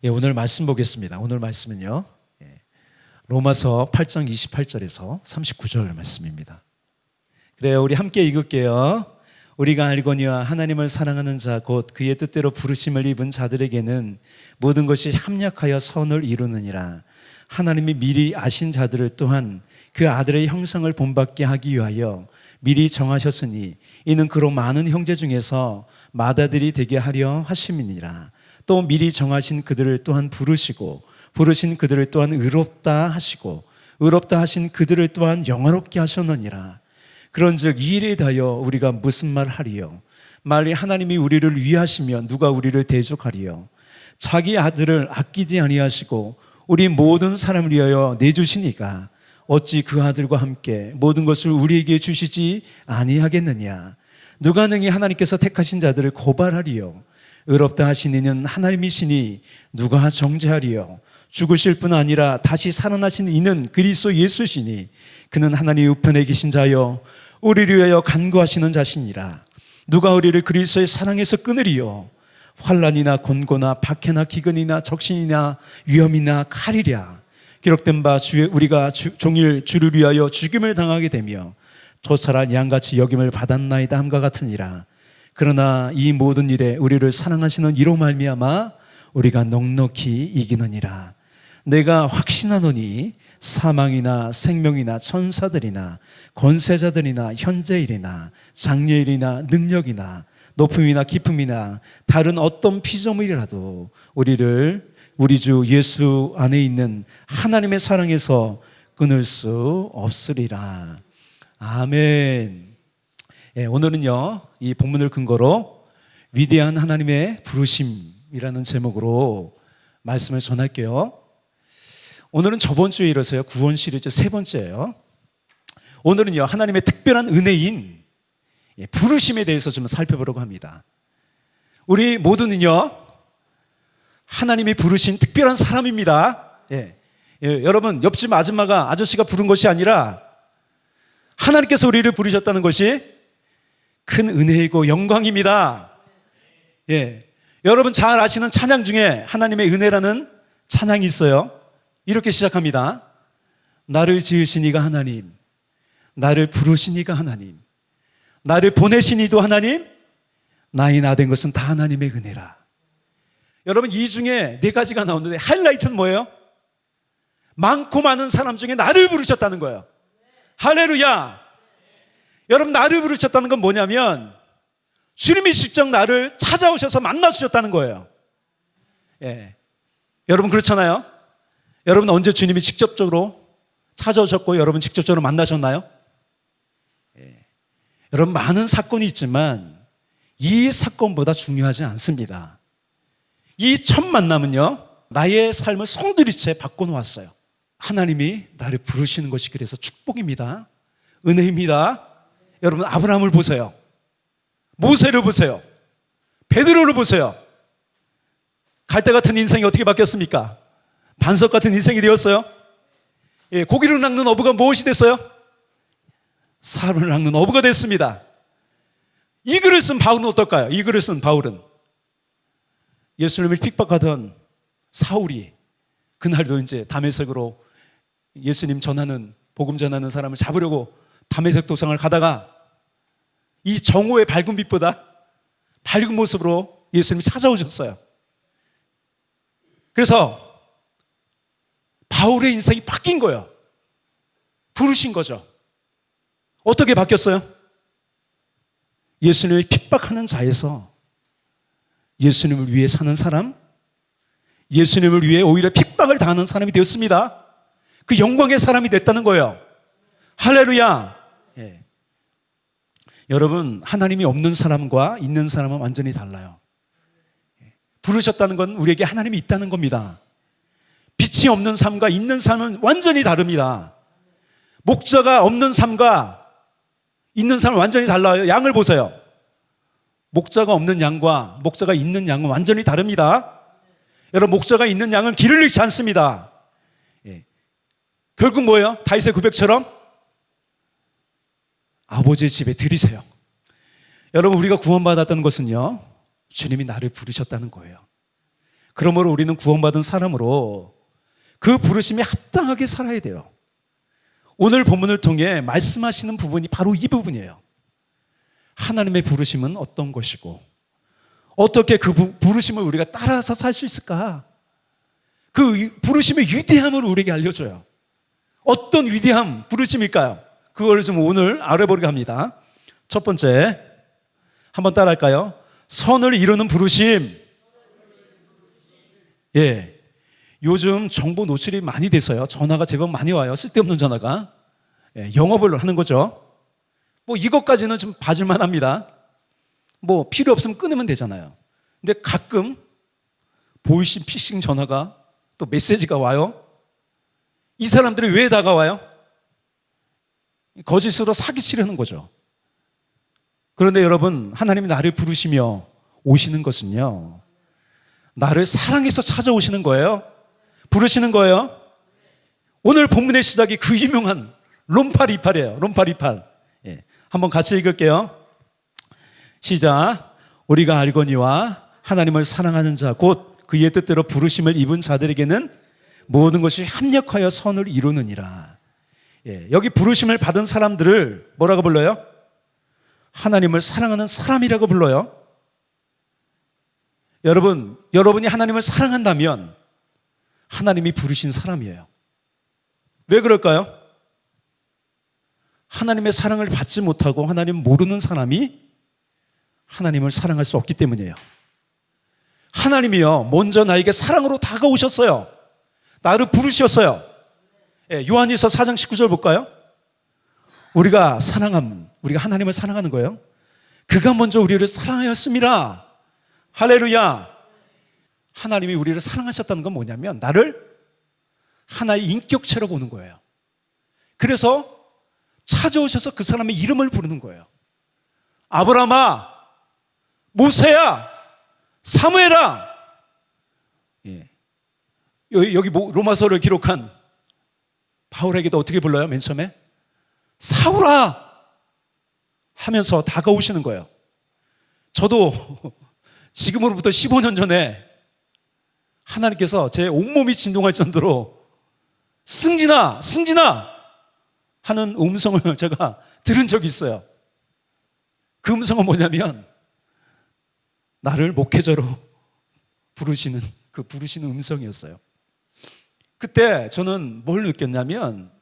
오늘 말씀 보겠습니다. 오늘 말씀은요, 로마서 8장 28절에서 39절 말씀입니다. 그래요, 우리 함께 읽을게요. 우리가 알거니와 하나님을 사랑하는 자 곧 그의 뜻대로 부르심을 입은 자들에게는 모든 것이 합력하여 선을 이루느니라. 하나님이 미리 아신 자들을 또한 그 아들의 형상을 본받게 하기 위하여 미리 정하셨으니 이는 그로 많은 형제 중에서 맏아들이 되게 하려 하심이니라. 또 미리 정하신 그들을 또한 부르시고 부르신 그들을 또한 의롭다 하시고 의롭다 하신 그들을 또한 영화롭게 하셨느니라. 그런즉 이 일에 대하여 우리가 무슨 말 하리요? 만일 하나님이 우리를 위하시면 누가 우리를 대적하리요? 자기 아들을 아끼지 아니하시고 우리 모든 사람을 위하여 내주시니까 어찌 그 아들과 함께 모든 것을 우리에게 주시지 아니하겠느냐? 누가 능히 하나님께서 택하신 자들을 고발하리요? 의롭다 하신 이는 하나님이시니 누가 정죄하리요? 죽으실 뿐 아니라 다시 살아나신 이는 그리스도 예수시니 그는 하나님 우편에 계신 자요 우리를 위하여 간구하시는 자시니라. 누가 우리를 그리스도의 사랑에서 끊으리요? 환난이나 곤고나 박해나 기근이나 적신이나 위험이나 칼이랴. 기록된 바 우리가 종일 주를 위하여 죽임을 당하게 되며 토살한 양같이 여김을 받았나이다 함과 같으니라. 그러나 이 모든 일에 우리를 사랑하시는 이로 말미암아 우리가 넉넉히 이기느니라. 내가 확신하노니 사망이나 생명이나 천사들이나 권세자들이나 현재일이나 장래일이나 능력이나 높음이나 깊음이나 다른 어떤 피조물이라도 우리를 우리 주 예수 안에 있는 하나님의 사랑에서 끊을 수 없으리라. 아멘. 오늘은요, 이 본문을 근거로 위대한 하나님의 부르심이라는 제목으로 말씀을 전할게요. 오늘은 저번 주에 이어서요, 구원 시리즈 세 번째예요. 오늘은요, 하나님의 특별한 은혜인 부르심에 대해서 좀 살펴보려고 합니다. 우리 모두는요, 하나님이 부르신 특별한 사람입니다. 여러분, 옆집 아저씨가 부른 것이 아니라 하나님께서 우리를 부르셨다는 것이 큰 은혜이고 영광입니다. 여러분 잘 아시는 찬양 중에 하나님의 은혜라는 찬양이 있어요. 이렇게 시작합니다. 나를 지으신 이가 하나님, 나를 부르신 이가 하나님, 나를 보내신 이도 하나님, 나의 나 된 것은 다 하나님의 은혜라. 여러분, 이 중에 네 가지가 나오는데 하이라이트는 뭐예요? 많고 많은 사람 중에 나를 부르셨다는 거예요. 할렐루야. 여러분, 나를 부르셨다는 건 뭐냐면 주님이 직접 나를 찾아오셔서 만나주셨다는 거예요. 여러분 그렇잖아요. 여러분 언제 주님이 직접적으로 찾아오셨고 여러분 직접적으로 만나셨나요? 여러분, 많은 사건이 있지만 이 사건보다 중요하지 않습니다. 이 첫 만남은요, 나의 삶을 송두리째 바꿔놓았어요. 하나님이 나를 부르시는 것이 그래서 축복입니다. 은혜입니다. 여러분, 아브라함을 보세요. 모세를 보세요. 베드로를 보세요. 갈대 같은 인생이 어떻게 바뀌었습니까? 반석 같은 인생이 되었어요. 고기를 낚는 어부가 무엇이 됐어요? 사람을 낚는 어부가 됐습니다. 이 글을 쓴 바울은 어떨까요? 이 글을 쓴 바울은 예수님을 핍박하던 사울이 그날도 이제 다메섹으로 예수님 전하는, 복음 전하는 사람을 잡으려고 다메섹 도상을 가다가 이 정오의 밝은 빛보다 밝은 모습으로 예수님이 찾아오셨어요. 그래서 바울의 인생이 바뀐 거예요. 부르신 거죠. 어떻게 바뀌었어요? 예수님을 핍박하는 자에서 예수님을 위해 사는 사람, 예수님을 위해 오히려 핍박을 당하는 사람이 되었습니다. 그 영광의 사람이 됐다는 거예요. 할렐루야. 여러분, 하나님이 없는 사람과 있는 사람은 완전히 달라요. 부르셨다는 건 우리에게 하나님이 있다는 겁니다. 빛이 없는 삶과 있는 삶은 완전히 다릅니다. 목자가 없는 삶과 있는 삶은 완전히 달라요. 양을 보세요. 목자가 없는 양과 목자가 있는 양은 완전히 다릅니다. 여러분, 목자가 있는 양은 길을 잃지 않습니다. 결국 뭐예요? 다윗의 고백처럼 아버지의 집에 들이세요. 여러분, 우리가 구원받았다는 것은요, 주님이 나를 부르셨다는 거예요. 그러므로 우리는 구원받은 사람으로 그 부르심에 합당하게 살아야 돼요. 오늘 본문을 통해 말씀하시는 부분이 바로 이 부분이에요. 하나님의 부르심은 어떤 것이고 어떻게 그 부르심을 우리가 따라서 살 수 있을까? 그 부르심의 위대함을 우리에게 알려줘요. 어떤 위대함 부르심일까요? 그걸 좀 오늘 알아보려고 합니다. 첫 번째, 한번 따라할까요? 선을 이루는 부르심. 예, 요즘 정보 노출이 많이 돼서요. 전화가 제법 많이 와요. 쓸데없는 전화가. 예, 영업을 하는 거죠. 뭐 이것까지는 좀 봐줄만 합니다. 뭐 필요 없으면 끊으면 되잖아요. 근데 가끔 보이신 피싱 전화가 또 메시지가 와요. 이 사람들이 왜 다가와요? 거짓으로 사기치려는 거죠. 그런데 여러분, 하나님이 나를 부르시며 오시는 것은요, 나를 사랑해서 찾아오시는 거예요. 부르시는 거예요. 오늘 본문의 시작이 그 유명한 롬팔이팔이에요. 롬팔이팔. 예, 한번 같이 읽을게요. 시작. 우리가 알거니와 하나님을 사랑하는 자 곧 그의 뜻대로 부르심을 입은 자들에게는 모든 것이 합력하여 선을 이루느니라. 예, 여기 부르심을 받은 사람들을 뭐라고 불러요? 하나님을 사랑하는 사람이라고 불러요. 여러분이 하나님을 사랑한다면 하나님이 부르신 사람이에요. 왜 그럴까요? 하나님의 사랑을 받지 못하고 하나님 모르는 사람이 하나님을 사랑할 수 없기 때문이에요. 하나님이요, 먼저 나에게 사랑으로 다가오셨어요. 나를 부르셨어요. 예, 요한일서 4장 19절 볼까요? 우리가 하나님을 사랑하는 거예요. 그가 먼저 우리를 사랑하였습니다. 할렐루야. 하나님이 우리를 사랑하셨다는 건 뭐냐면 나를 하나의 인격체로 보는 거예요. 그래서 찾아오셔서 그 사람의 이름을 부르는 거예요. 아브라함아, 모세야, 사무엘아. 예. 여기 로마서를 기록한 바울에게도 어떻게 불러요? 맨 처음에 사울아 하면서 다가오시는 거예요. 저도 지금으로부터 15년 전에 하나님께서 제 온몸이 진동할 정도로 승진아 하는 음성을 제가 들은 적이 있어요. 그 음성은 뭐냐면 나를 목회자로 부르시는 음성이었어요. 그때 저는 뭘 느꼈냐면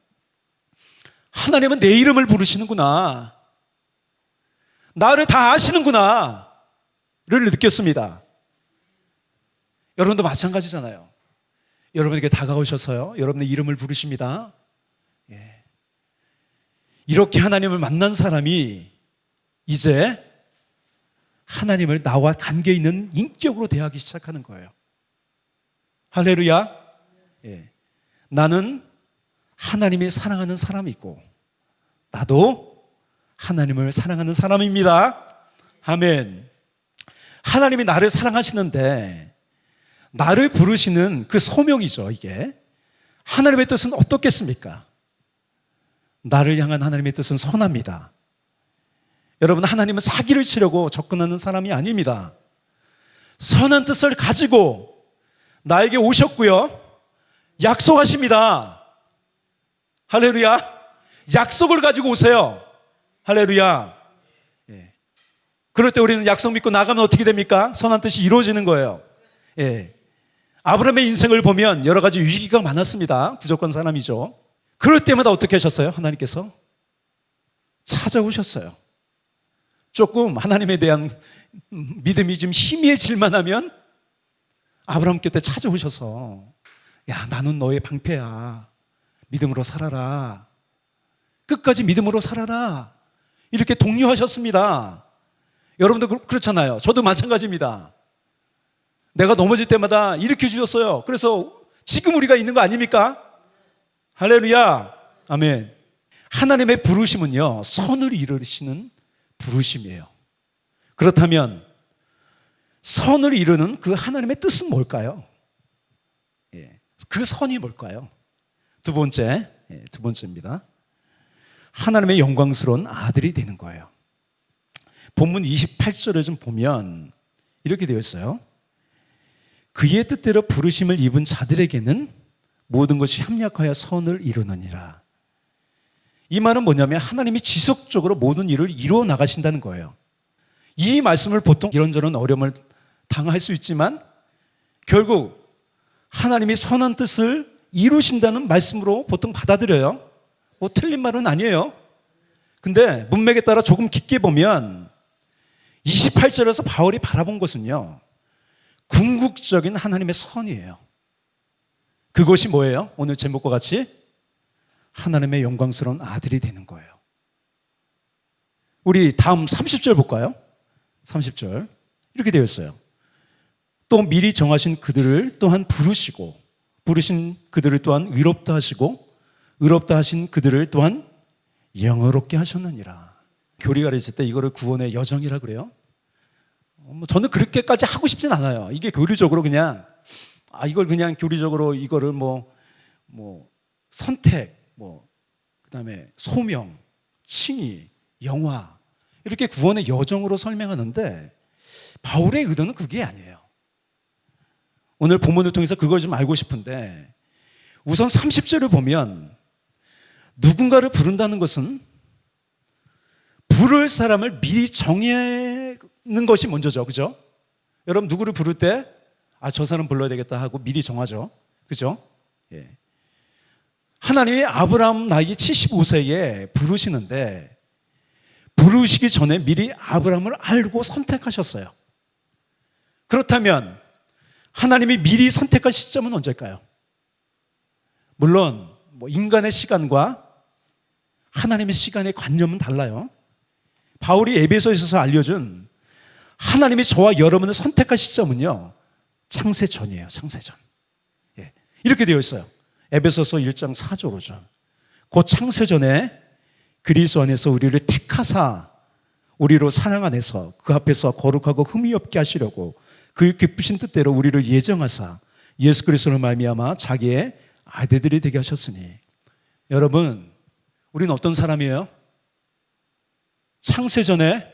하나님은 내 이름을 부르시는구나, 나를 다 아시는구나 를 느꼈습니다. 여러분도 마찬가지잖아요. 여러분에게 다가오셔서요, 여러분의 이름을 부르십니다. 예. 이렇게 하나님을 만난 사람이 이제 하나님을 나와 관계 있는 인격으로 대하기 시작하는 거예요. 할렐루야. 예. 나는 하나님이 사랑하는 사람이고 나도 하나님을 사랑하는 사람입니다. 아멘. 하나님이 나를 사랑하시는데 나를 부르시는 그 소명이죠. 이게 하나님의 뜻은 어떻겠습니까? 나를 향한 하나님의 뜻은 선합니다. 여러분, 하나님은 사기를 치려고 접근하는 사람이 아닙니다. 선한 뜻을 가지고 나에게 오셨고요, 약속하십니다. 할렐루야. 약속을 가지고 오세요. 할렐루야. 예. 그럴 때 우리는 약속 믿고 나가면 어떻게 됩니까? 선한 뜻이 이루어지는 거예요. 예. 아브라함의 인생을 보면 여러 가지 위기가 많았습니다. 부족한 사람이죠. 그럴 때마다 어떻게 하셨어요? 하나님께서 찾아오셨어요. 조금 하나님에 대한 믿음이 좀 희미해질만 하면 아브라함 곁에 찾아오셔서 야, 나는 너의 방패야. 믿음으로 살아라. 끝까지 믿음으로 살아라. 이렇게 독려하셨습니다. 여러분도 그렇잖아요. 저도 마찬가지입니다. 내가 넘어질 때마다 일으켜 주셨어요. 그래서 지금 우리가 있는 거 아닙니까? 할렐루야. 아멘. 하나님의 부르심은요, 선을 이루시는 부르심이에요. 그렇다면 선을 이루는 그 하나님의 뜻은 뭘까요? 예, 그 선이 뭘까요? 두 번째입니다. 하나님의 영광스러운 아들이 되는 거예요. 본문 28절에 좀 보면 이렇게 되어 있어요. 그의 뜻대로 부르심을 입은 자들에게는 모든 것이 협력하여 선을 이루느니라. 이 말은 뭐냐면 하나님이 지속적으로 모든 일을 이루어 나가신다는 거예요. 이 말씀을 보통 이런저런 어려움을 당할 수 있지만 결국 하나님이 선한 뜻을 이루신다는 말씀으로 보통 받아들여요. 뭐 틀린 말은 아니에요. 근데 문맥에 따라 조금 깊게 보면 28절에서 바울이 바라본 것은요, 궁극적인 하나님의 선이에요. 그것이 뭐예요? 오늘 제목과 같이 하나님의 영광스러운 아들이 되는 거예요. 우리 다음 30절 볼까요? 30절 이렇게 되어 있어요. 또 미리 정하신 그들을 또한 부르시고 부르신 그들을 또한 의롭다 하시고 의롭다 하신 그들을 또한 영어롭게 하셨느니라. 교리 가르칠 때 이거를 구원의 여정이라 그래요. 저는 그렇게까지 하고 싶진 않아요. 이게 교리적으로 그냥 이걸 그냥 교리적으로 이거를 뭐 선택, 그다음에 소명, 칭의, 영화 이렇게 구원의 여정으로 설명하는데 바울의 의도는 그게 아니에요. 오늘 본문을 통해서 그걸 좀 알고 싶은데 우선 30절을 보면 누군가를 부른다는 것은 부를 사람을 미리 정하는 것이 먼저죠. 그죠? 여러분 누구를 부를 때 저 사람 불러야 되겠다 하고 미리 정하죠. 그죠? 예. 하나님이 아브라함 나이 75세에 부르시는데 부르시기 전에 미리 아브라함을 알고 선택하셨어요. 그렇다면 하나님이 미리 선택한 시점은 언제일까요? 물론 인간의 시간과 하나님의 시간의 관념은 달라요. 바울이 에베소에서 알려준 하나님이 저와 여러분을 선택한 시점은요, 창세 전이에요. 창세 전. 예. 이렇게 되어 있어요. 에베소서 1장 4절로죠. 곧 창세 전에 그리스도 안에서 우리를 택하사 우리로 사랑 안에서 그 앞에서 거룩하고 흠이 없게 하시려고 그 기쁘신 뜻대로 우리를 예정하사 예수 그리스도로 말미암아 자기의 아들들이 되게 하셨으니. 여러분, 우리는 어떤 사람이에요? 창세 전에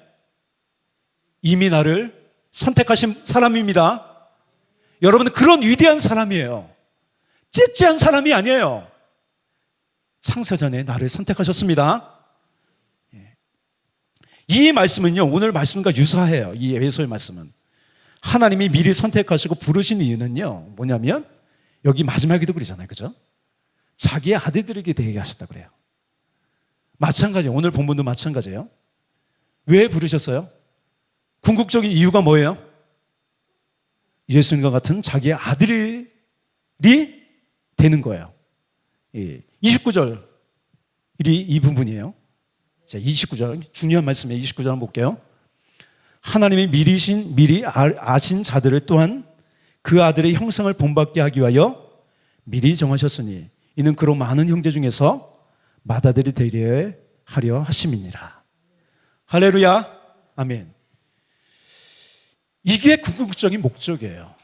이미 나를 선택하신 사람입니다. 여러분은 그런 위대한 사람이에요. 째째한 사람이 아니에요. 창세 전에 나를 선택하셨습니다. 이 말씀은요, 오늘 말씀과 유사해요. 이 에베소의 말씀은 하나님이 미리 선택하시고 부르신 이유는요, 뭐냐면 여기 마지막에도 그러잖아요. 그죠? 자기의 아들들에게 되게 하셨다 그래요. 마찬가지예요. 오늘 본문도 마찬가지예요. 왜 부르셨어요? 궁극적인 이유가 뭐예요? 예수님과 같은 자기의 아들이 되는 거예요. 29절 이 부분이에요. 자, 29절 중요한 말씀이에요. 29절 한번 볼게요. 하나님이 미리 아신 자들을 또한 그 아들의 형상을 본받게 하기 위하여 미리 정하셨으니 이는 그로 많은 형제 중에서 맏아들이 되려 하려 하심이니라. 할렐루야. 아멘. 이게 궁극적인 목적이에요.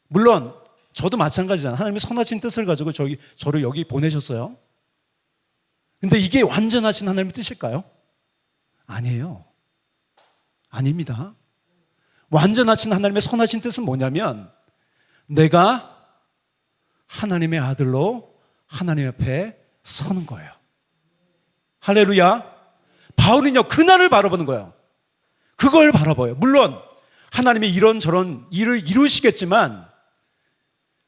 물론 저도 마찬가지잖아요. 하나님이 선하신 뜻을 가지고 저를 여기 보내셨어요. 근데 이게 완전하신 하나님의 뜻일까요? 아니에요. 아닙니다. 완전하신 하나님의 선하신 뜻은 뭐냐면 내가 하나님의 아들로 하나님 앞에 서는 거예요. 할렐루야. 바울은요, 그날을 바라보는 거예요. 그걸 바라봐요. 물론 하나님이 이런저런 일을 이루시겠지만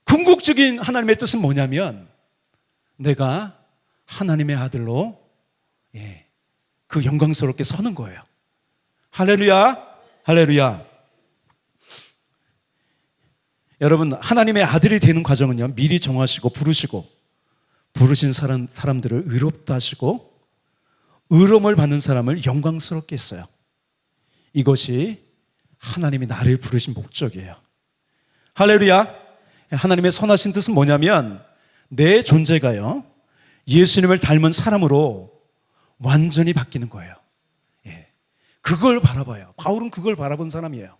궁극적인 하나님의 뜻은 뭐냐면 내가 하나님의 아들로 그 영광스럽게 서는 거예요. 할렐루야. 할렐루야. 여러분, 하나님의 아들이 되는 과정은요, 미리 정하시고 부르시고 부르신 사람들을 의롭다 하시고 의로움을 받는 사람을 영광스럽게 했어요. 이것이 하나님이 나를 부르신 목적이에요. 할렐루야. 하나님의 선하신 뜻은 뭐냐면 내 존재가요, 예수님을 닮은 사람으로 완전히 바뀌는 거예요. 그걸 바라봐요. 바울은 그걸 바라본 사람이에요.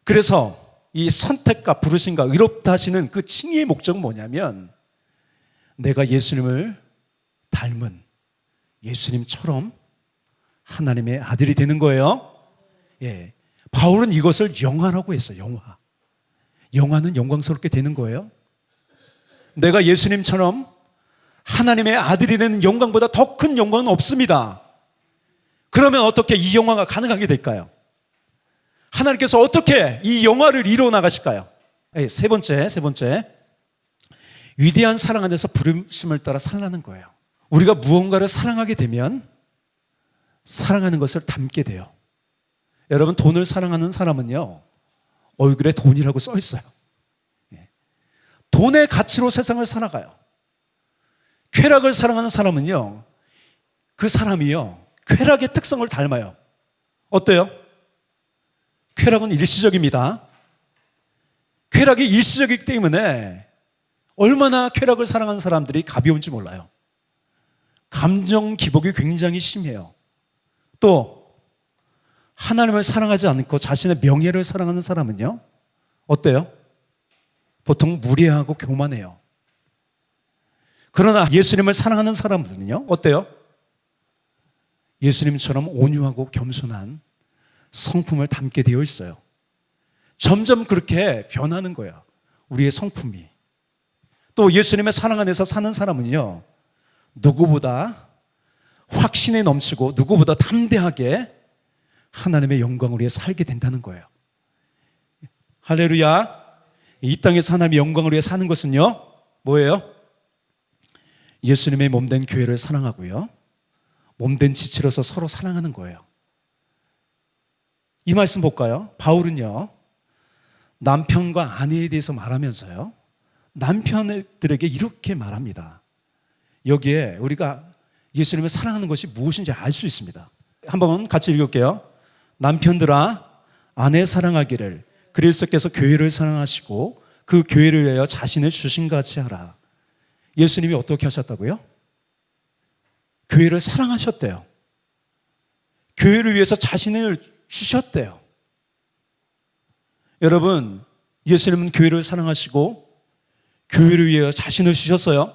그래서 이 선택과 부르심과 의롭다 하시는 그 칭의의 목적은 뭐냐면 내가 예수님을 닮은 예수님처럼 하나님의 아들이 되는 거예요. 바울은 이것을 영화라고 했어요. 영화. 영화는 영광스럽게 되는 거예요. 내가 예수님처럼 하나님의 아들이 되는 영광보다 더 큰 영광은 없습니다. 그러면 어떻게 이 영화가 가능하게 될까요? 하나님께서 어떻게 이 영화를 이루어 나가실까요? 세 번째. 위대한 사랑 안에서 부르심을 따라 살라는 거예요. 우리가 무언가를 사랑하게 되면 사랑하는 것을 담게 돼요. 여러분, 돈을 사랑하는 사람은요, 얼굴에 돈이라고 써 있어요. 돈의 가치로 세상을 살아가요. 쾌락을 사랑하는 사람은요, 그 사람이요, 쾌락의 특성을 닮아요. 어때요? 쾌락은 일시적입니다. 쾌락이 일시적이기 때문에 얼마나 쾌락을 사랑하는 사람들이 가벼운지 몰라요. 감정 기복이 굉장히 심해요. 또 하나님을 사랑하지 않고 자신의 명예를 사랑하는 사람은요, 어때요? 보통 무례하고 교만해요. 그러나 예수님을 사랑하는 사람들은요, 어때요? 예수님처럼 온유하고 겸손한 성품을 담게 되어 있어요. 점점 그렇게 변하는 거야, 우리의 성품이. 또 예수님의 사랑 안에서 사는 사람은요, 누구보다 확신에 넘치고 누구보다 담대하게 하나님의 영광을 위해 살게 된다는 거예요. 할렐루야. 이 땅에서 하나님의 영광을 위해 사는 것은요, 뭐예요? 예수님의 몸된 교회를 사랑하고요, 몸된 지체로서 서로 사랑하는 거예요. 이 말씀 볼까요? 바울은요, 남편과 아내에 대해서 말하면서요, 남편들에게 이렇게 말합니다. 여기에 우리가 예수님을 사랑하는 것이 무엇인지 알 수 있습니다. 한번 같이 읽을게요. 남편들아, 아내 사랑하기를 그리스도께서 교회를 사랑하시고 그 교회를 위하여 자신을 주신같이 하라. 예수님이 어떻게 하셨다고요? 교회를 사랑하셨대요. 교회를 위해서 자신을 주셨대요. 여러분, 예수님은 교회를 사랑하시고 교회를 위해 자신을 주셨어요.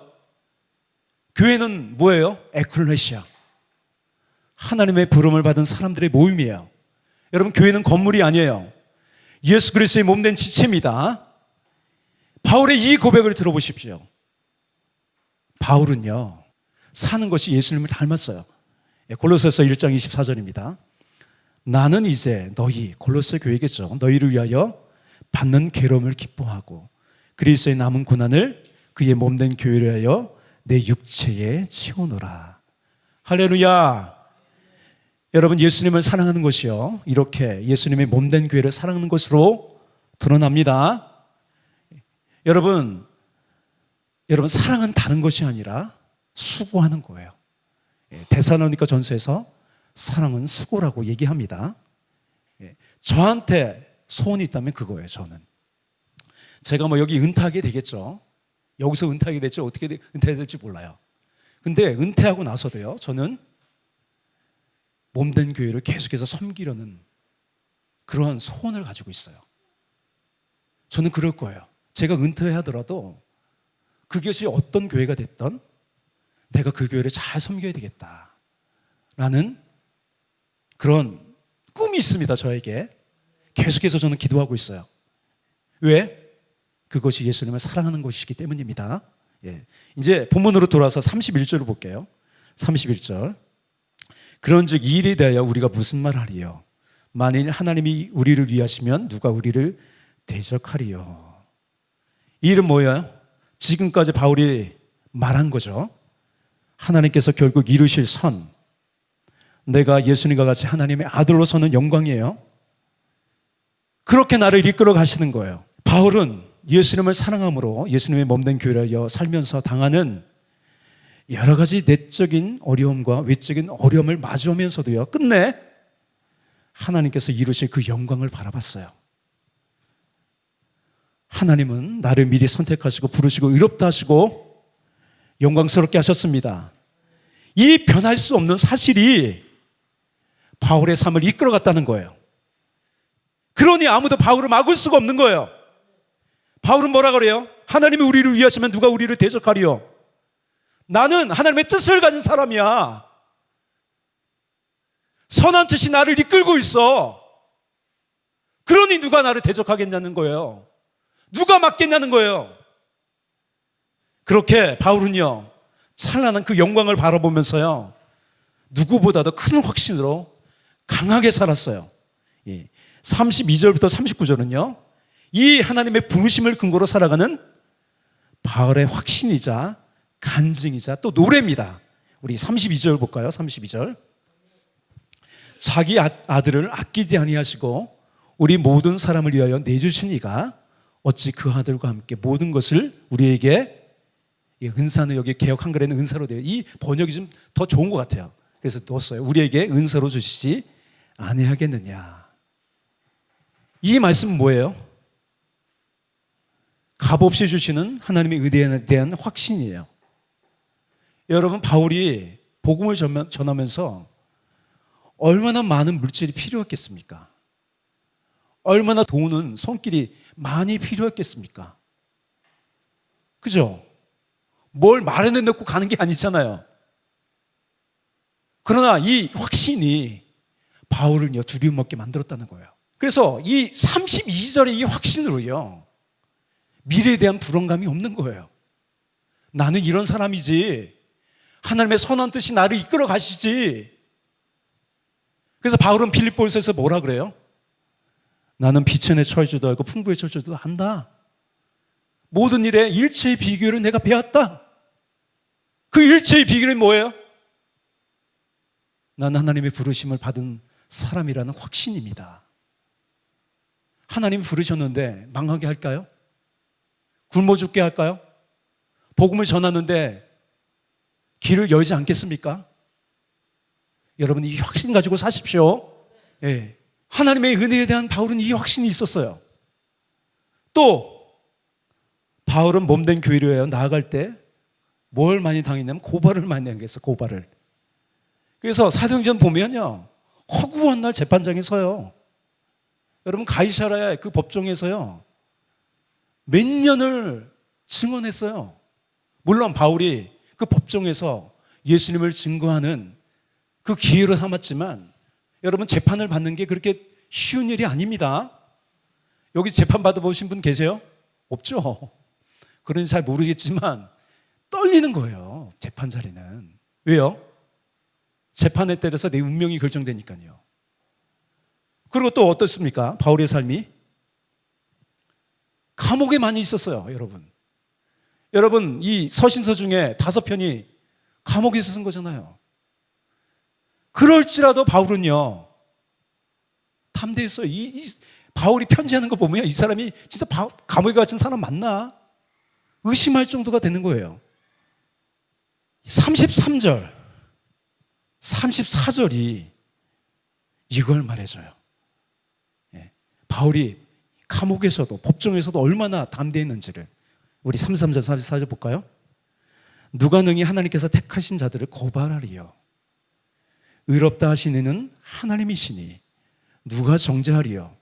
교회는 뭐예요? 에클레시아, 하나님의 부름을 받은 사람들의 모임이에요. 여러분, 교회는 건물이 아니에요. 예수 그리스도의 몸된 지체입니다. 바울의 이 고백을 들어보십시오. 바울은요, 사는 것이 예수님을 닮았어요. 골로새서 1장 24절입니다. 나는 이제 너희, 골로새 교회겠죠, 너희를 위하여 받는 괴로움을 기뻐하고 그리스도의 남은 고난을 그의 몸된 교회를 위하여 내 육체에 채우노라. 할렐루야. 여러분, 예수님을 사랑하는 것이요, 이렇게 예수님의 몸된 교회를 사랑하는 것으로 드러납니다. 여러분, 사랑은 다른 것이 아니라 수고하는 거예요. 데살로니가 전서에서 사랑은 수고라고 얘기합니다. 저한테 소원이 있다면 그거예요. 저는 제가 여기 은퇴하게 되겠죠. 여기서 은퇴하게 됐죠. 어떻게 은퇴해야 될지 몰라요. 근데 은퇴하고 나서도요, 저는 몸된 교회를 계속해서 섬기려는 그러한 소원을 가지고 있어요. 저는 그럴 거예요. 제가 은퇴하더라도 그것이 어떤 교회가 됐던 내가 그 교회를 잘 섬겨야 되겠다라는 그런 꿈이 있습니다. 저에게 계속해서 저는 기도하고 있어요. 왜? 그것이 예수님을 사랑하는 것이기 때문입니다. 이제 본문으로 돌아와서 31절을 볼게요. 31절. 그런즉 이 일에 대하여 우리가 무슨 말하리요? 만일 하나님이 우리를 위하시면 누가 우리를 대적하리요? 이 일은 뭐예요? 지금까지 바울이 말한 거죠. 하나님께서 결국 이루실 선, 내가 예수님과 같이 하나님의 아들로 서는 영광이에요. 그렇게 나를 이끌어 가시는 거예요. 바울은 예수님을 사랑함으로 예수님의 몸된 교회를 살면서 당하는 여러 가지 내적인 어려움과 외적인 어려움을 마주하면서도요, 끝내 하나님께서 이루실 그 영광을 바라봤어요. 하나님은 나를 미리 선택하시고 부르시고 의롭다 하시고 영광스럽게 하셨습니다. 이 변할 수 없는 사실이 바울의 삶을 이끌어갔다는 거예요. 그러니 아무도 바울을 막을 수가 없는 거예요. 바울은 뭐라 그래요? 하나님이 우리를 위하시면 누가 우리를 대적하리요? 나는 하나님의 뜻을 가진 사람이야. 선한 뜻이 나를 이끌고 있어. 그러니 누가 나를 대적하겠냐는 거예요. 누가 막겠냐는 거예요. 그렇게 바울은요, 찬란한 그 영광을 바라보면서요, 누구보다도 큰 확신으로 강하게 살았어요. 32절부터 39절은요, 이 하나님의 부르심을 근거로 살아가는 바울의 확신이자 간증이자 또 노래입니다. 우리 32절 볼까요? 32절. 자기 아들을 아끼지 아니하시고 우리 모든 사람을 위하여 내주신 이가 어찌 그 아들과 함께 모든 것을 우리에게, 은사는 여기 개역 한글에는 은사로 돼요. 이 번역이 좀 더 좋은 것 같아요. 그래서 넣었어요. 우리에게 은사로 주시지 아니하겠느냐. 이 말씀은 뭐예요? 값없이 주시는 하나님의 의대에 대한 확신이에요. 여러분, 바울이 복음을 전하면서 얼마나 많은 물질이 필요했겠습니까? 얼마나 돈은 손길이 많이 필요했겠습니까? 그죠? 뭘 마련해 놓고 가는 게 아니잖아요. 그러나 이 확신이 바울을요, 두려움 없게 만들었다는 거예요. 그래서 이 32절의 이 확신으로요, 미래에 대한 불안감이 없는 거예요. 나는 이런 사람이지, 하나님의 선한 뜻이 나를 이끌어 가시지. 그래서 바울은 빌립보서에서 뭐라 그래요? 나는 비천에 처해지도 알고 풍부에 처해지도 한다. 모든 일에 일체의 비결을 내가 배웠다. 그 일체의 비결이 뭐예요? 나는 하나님의 부르심을 받은 사람이라는 확신입니다. 하나님이 부르셨는데 망하게 할까요? 굶어 죽게 할까요? 복음을 전하는데 길을 열지 않겠습니까? 여러분, 이 확신 가지고 사십시오. 예. 하나님의 은혜에 대한 바울은 이 확신이 있었어요. 또 바울은 몸된 교회로 나아갈 때 뭘 많이 당했냐면 고발을 많이 당했어요. 고발을. 그래서 사도행전 보면요, 허구한 날 재판장에 서요. 여러분, 가이사랴의 그 법정에서요, 몇 년을 증언했어요. 물론 바울이 그 법정에서 예수님을 증거하는 그 기회로 삼았지만, 여러분, 재판을 받는 게 그렇게 쉬운 일이 아닙니다. 여기 재판 받아보신 분 계세요? 없죠. 그런지 잘 모르겠지만 떨리는 거예요, 재판 자리는. 왜요? 재판에 따라서 내 운명이 결정되니까요. 그리고 또 어떻습니까? 바울의 삶이 감옥에 많이 있었어요. 여러분, 이 서신서 중에 5편이 감옥에서 쓴 거잖아요. 그럴지라도 바울은요, 탐대했어요. 바울이 편지하는 거 보면 이 사람이 진짜 감옥에 갇힌 사람 맞나? 의심할 정도가 되는 거예요. 33절, 34절이 이걸 말해줘요. 바울이 감옥에서도 법정에서도 얼마나 담대했는지를. 우리 33절, 34절 볼까요? 누가 능히 하나님께서 택하신 자들을 고발하리요. 의롭다 하신 이는 하나님이시니 누가 정죄하리요.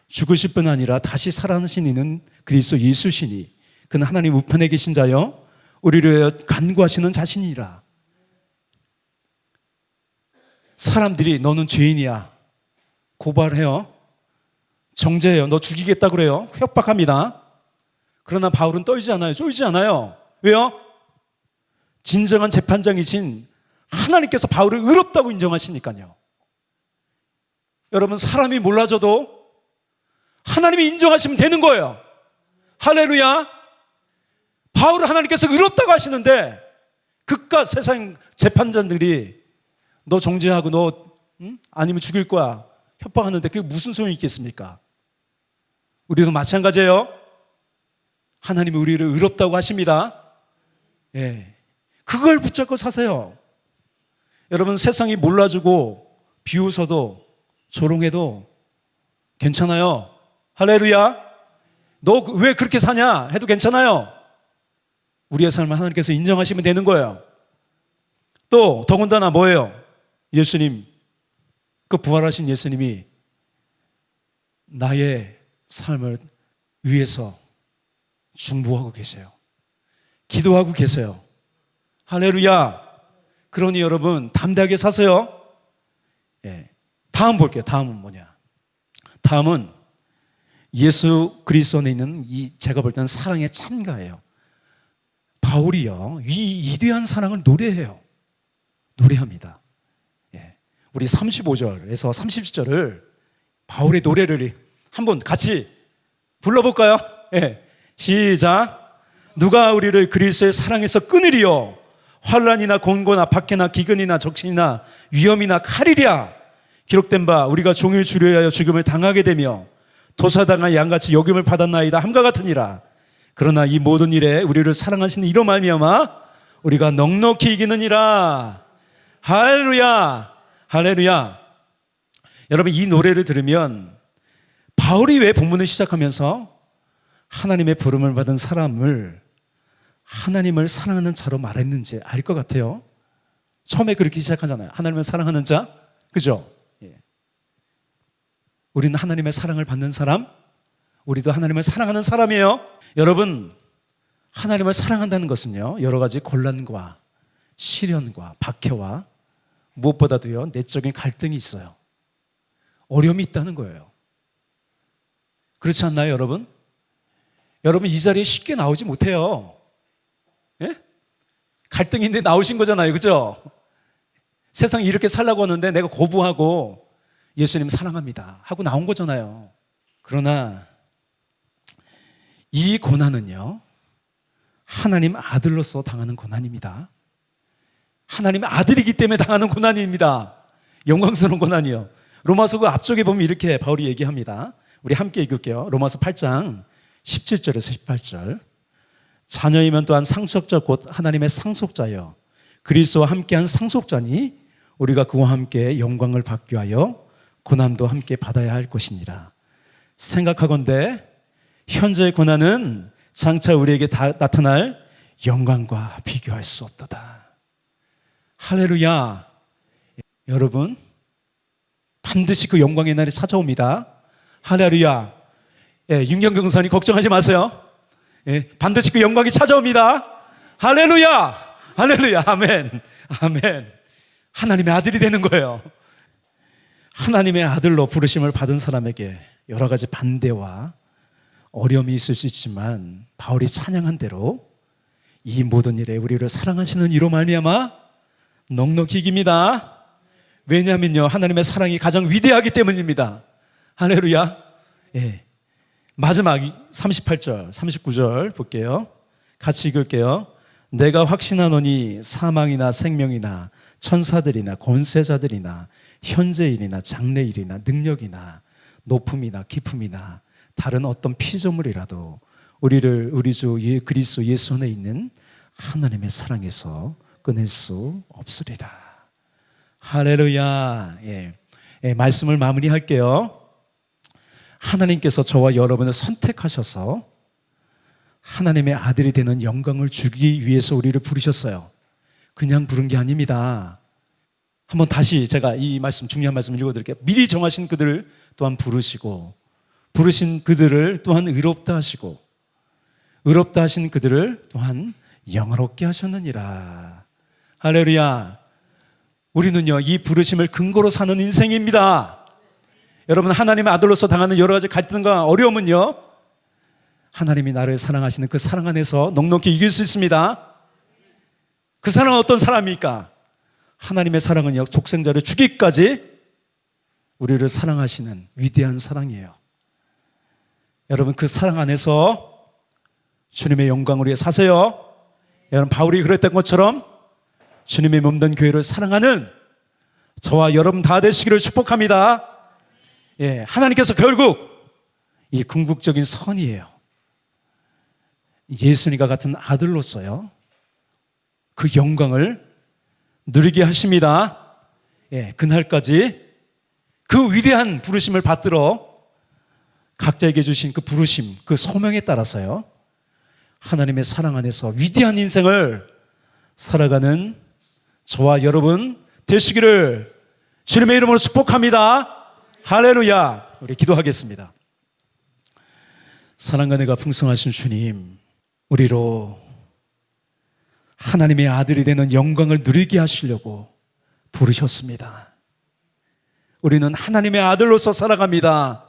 죽으실 뿐 아니라 다시 살아나신 이는 그리스도 예수시니 그는 하나님 우편에 계신 자요 우리를 위하여 간구하시는 자신이라. 사람들이 너는 죄인이야, 고발해요, 정죄해요, 너 죽이겠다 그래요, 협박합니다. 그러나 바울은 떨지 않아요, 쫄지 않아요. 왜요? 진정한 재판장이신 하나님께서 바울을 의롭다고 인정하시니까요. 여러분, 사람이 몰라줘도 하나님이 인정하시면 되는 거예요. 할렐루야. 바울을 하나님께서 의롭다고 하시는데 그깟 세상 재판장들이 너 정죄하고 너 아니면 죽일 거야 협박하는데 그게 무슨 소용이 있겠습니까? 우리도 마찬가지예요. 하나님이 우리를 의롭다고 하십니다. 예, 그걸 붙잡고 사세요. 여러분, 세상이 몰라주고 비웃어도 조롱해도 괜찮아요. 할렐루야. 너 왜 그렇게 사냐 해도 괜찮아요. 우리의 삶을 하나님께서 인정하시면 되는 거예요. 또 더군다나 뭐예요? 예수님, 그 부활하신 예수님이 나의 삶을 위해서 중보하고 계세요. 기도하고 계세요. 할렐루야. 그러니 여러분, 담대하게 사세요. 예. 다음 볼게요. 다음은 뭐냐? 다음은 예수 그리스도 안에 있는 이 제가 볼 때는 사랑의 찬가예요. 바울이요, 이 이대한 사랑을 노래해요. 노래합니다. 예. 우리 35절에서 30절을 바울의 노래를 한번 같이 불러볼까요? 예. 시작. 누가 우리를 그리스도의 사랑에서 끊으리요? 환난이나 곤고나 박해나 기근이나 적신이나 위험이나 칼이랴. 기록된 바 우리가 종일 주려 하여 죽음을 당하게 되며 도사당한 양같이 여김을 받았나이다 함과 같으니라. 그러나 이 모든 일에 우리를 사랑하시는 이로 말미암아 우리가 넉넉히 이기느니라. 할렐루야, 할렐루야. 여러분, 이 노래를 들으면 바울이 왜 본문을 시작하면서 하나님의 부름을 받은 사람을 하나님을 사랑하는 자로 말했는지 알 것 같아요. 처음에 그렇게 시작하잖아요. 하나님을 사랑하는 자, 그죠? 예. 우리는 하나님의 사랑을 받는 사람, 우리도 하나님을 사랑하는 사람이에요. 여러분, 하나님을 사랑한다는 것은요, 여러 가지 곤란과 시련과 박해와 무엇보다도요, 내적인 갈등이 있어요. 어려움이 있다는 거예요. 그렇지 않나요, 여러분? 여러분, 이 자리에 쉽게 나오지 못해요. 예? 갈등인데 나오신 거잖아요, 그죠? 세상에 이렇게 살라고 하는데 내가 거부하고 예수님 사랑합니다 하고 나온 거잖아요. 그러나 이 고난은요, 하나님 아들로서 당하는 고난입니다. 하나님의 아들이기 때문에 당하는 고난입니다. 영광스러운 고난이요. 로마서 그 앞쪽에 보면 이렇게 바울이 얘기합니다. 우리 함께 읽을게요. 로마서 8장 17절에서 18절. 자녀이면 또한 상속자 곧 하나님의 상속자여 그리스도와 함께한 상속자니 우리가 그와 함께 영광을 받기 위하여 고난도 함께 받아야 할 것이니라. 생각하건대 현재의 고난은 장차 우리에게 나타날 영광과 비교할 수 없도다. 할렐루야. 여러분, 반드시 그 영광의 날이 찾아옵니다. 할렐루야. 예, 윤경경사님 걱정하지 마세요. 예, 반드시 그 영광이 찾아옵니다. 할렐루야, 할렐루야, 아멘, 아멘. 하나님의 아들이 되는 거예요. 하나님의 아들로 부르심을 받은 사람에게 여러 가지 반대와 어려움이 있을 수 있지만 바울이 찬양한 대로 이 모든 일에 우리를 사랑하시는 이로 말미암아 넉넉히 이깁니다. 왜냐하면요, 하나님의 사랑이 가장 위대하기 때문입니다. 할렐루야. 예. 마지막 38절, 39절 볼게요. 같이 읽을게요. 내가 확신하노니 사망이나 생명이나 천사들이나 권세자들이나 현재일이나 장래일이나 능력이나 높음이나 깊음이나 다른 어떤 피조물이라도 우리를 우리 주 그리스도 예수 안에 있는 하나님의 사랑에서 끊을 수 없으리라. 할렐루야. 예. 예, 말씀을 마무리할게요. 하나님께서 저와 여러분을 선택하셔서 하나님의 아들이 되는 영광을 주기 위해서 우리를 부르셨어요. 그냥 부른 게 아닙니다. 한번 다시 제가 이 말씀, 중요한 말씀 읽어드릴게요. 미리 정하신 그들을 또한 부르시고, 부르신 그들을 또한 의롭다 하시고, 의롭다 하신 그들을 또한 영화롭게 하셨느니라. 할렐루야. 우리는요, 이 부르심을 근거로 사는 인생입니다. 여러분, 하나님의 아들로서 당하는 여러 가지 갈등과 어려움은요, 하나님이 나를 사랑하시는 그 사랑 안에서 넉넉히 이길 수 있습니다. 그 사랑은 어떤 사람입니까? 하나님의 사랑은요, 독생자를 주기까지 우리를 사랑하시는 위대한 사랑이에요. 여러분, 그 사랑 안에서 주님의 영광을 위해 사세요. 여러분, 바울이 그랬던 것처럼 주님의 몸된 교회를 사랑하는 저와 여러분 다 되시기를 축복합니다. 예, 하나님께서 결국 이 궁극적인 선이에요. 예수님과 같은 아들로서요, 그 영광을 누리게 하십니다. 예, 그날까지 그 위대한 부르심을 받들어 각자에게 주신 그 부르심, 그 소명에 따라서요, 하나님의 사랑 안에서 위대한 인생을 살아가는 저와 여러분 되시기를 주님의 이름으로 축복합니다. 할렐루야. 우리 기도하겠습니다. 사랑과 은혜가 풍성하신 주님, 우리로 하나님의 아들이 되는 영광을 누리게 하시려고 부르셨습니다. 우리는 하나님의 아들로서 살아갑니다.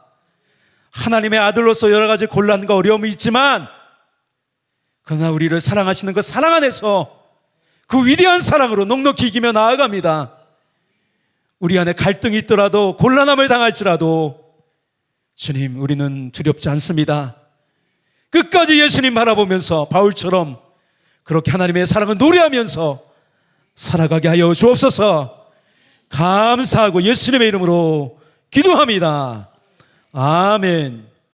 하나님의 아들로서 여러 가지 곤란과 어려움이 있지만 그러나 우리를 사랑하시는 그 사랑 안에서 그 위대한 사랑으로 넉넉히 이기며 나아갑니다. 우리 안에 갈등이 있더라도 곤란함을 당할지라도 주님, 우리는 두렵지 않습니다. 끝까지 예수님 바라보면서 바울처럼 그렇게 하나님의 사랑을 노래하면서 살아가게 하여 주옵소서. 감사하고 예수님의 이름으로 기도합니다. 아멘.